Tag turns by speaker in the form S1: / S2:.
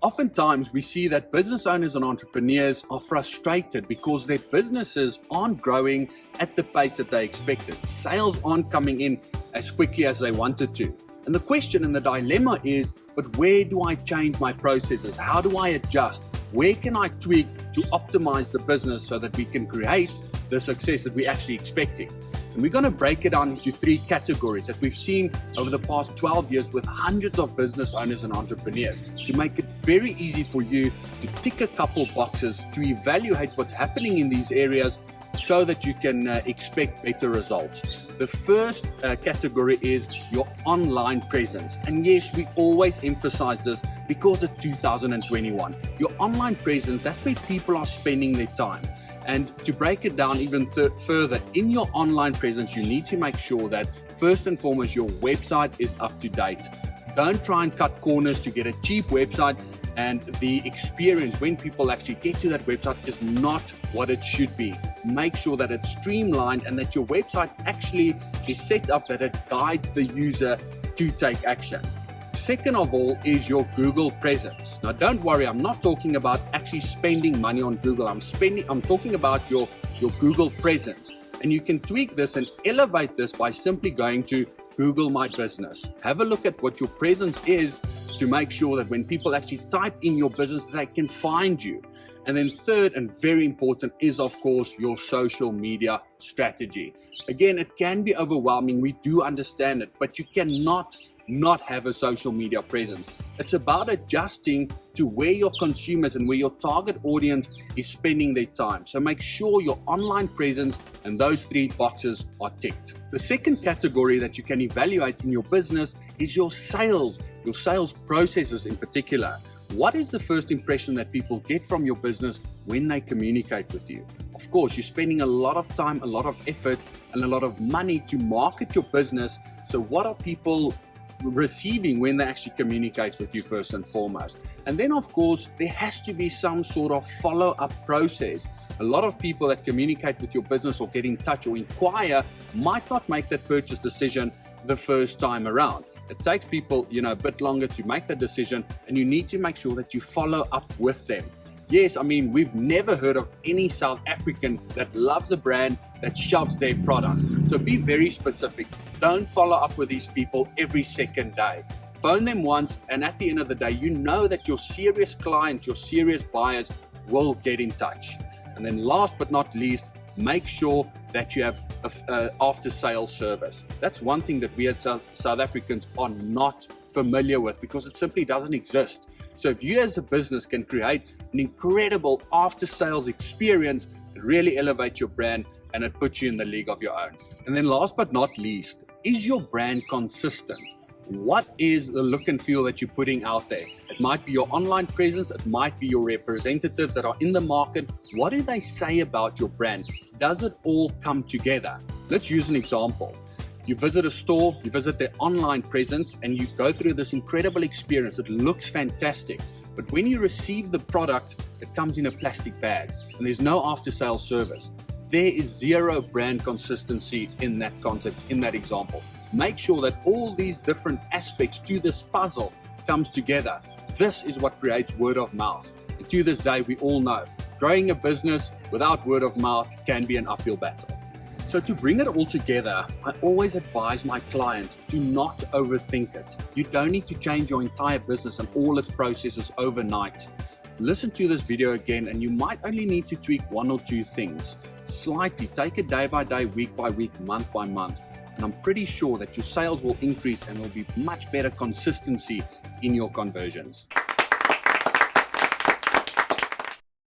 S1: Oftentimes, we see that business owners and entrepreneurs are frustrated because their businesses aren't growing at the pace that they expected. Sales aren't coming in as quickly as they wanted to. And the question and the dilemma is, but where do I change my processes? How do I adjust? Where can I tweak to optimize the business so that we can create the success that we're actually expecting? And we're going to break it down into three categories that we've seen over the past 12 years with hundreds of business owners and entrepreneurs to make it very easy for you to tick a couple boxes to evaluate what's happening in these areas so that you can expect better results. The first category is your online presence. And yes, we always emphasize this because it's 2021. Your online presence, that's where people are spending their time. And to break it down even further, in your online presence, you need to make sure that first and foremost, your website is up to date. Don't try and cut corners to get a cheap website, and the experience when people actually get to that website is not what it should be. Make sure that it's streamlined and that your website actually is set up that it guides the user to take action. Second of all is your Google presence. Now, don't worry, I'm not talking about actually spending money on Google. I'm talking about your Google presence. And you can tweak this and elevate this by simply going to Google My Business. Have a look at what your presence is to make sure that when people actually type in your business, they can find you. And then third and very important is, of course, your social media strategy. Again, it can be overwhelming. We do understand it, but you cannot not have a social media presence. It's about adjusting to where your consumers and where your target audience is spending their time. So make sure your online presence and those three boxes are ticked. The second category that you can evaluate in your business is your sales processes in particular. What is the first impression that people get from your business when they communicate with you? Of course, you're spending a lot of time, a lot of effort, and a lot of money to market your business. So what are people receiving when they actually communicate with you first and foremost? And then, of course, there has to be some sort of follow-up process. A lot of people that communicate with your business or get in touch or inquire might not make that purchase decision the first time around. It takes people, a bit longer to make that decision, and you need to make sure that you follow up with them. Yes, we've never heard of any South African that loves a brand that shoves their product. So be very specific. Don't follow up with these people every second day. Phone them once, and at the end of the day, you know that your serious clients, your serious buyers will get in touch. And then last but not least, make sure that you have an after-sales service. That's one thing that we as South Africans are not familiar with because it simply doesn't exist. So if you as a business can create an incredible after-sales experience, it really elevates your brand and it puts you in the league of your own. And then last but not least, is your brand consistent? What is the look and feel that you're putting out there? It might be your online presence, it might be your representatives that are in the market. What do they say about your brand? Does it all come together? Let's use an example. You visit a store, you visit their online presence, and you go through this incredible experience. It looks fantastic. But when you receive the product, it comes in a plastic bag, and there's no after-sales service. There is zero brand consistency in that concept, in that example. Make sure that all these different aspects to this puzzle comes together. This is what creates word of mouth. And to this day, we all know, growing a business without word of mouth can be an uphill battle. So to bring it all together, I always advise my clients to not overthink it. You don't need to change your entire business and all its processes overnight. Listen to this video again, and you might only need to tweak one or two things. Slightly, take it day by day, week by week, month by month. And I'm pretty sure that your sales will increase and there will be much better consistency in your conversions.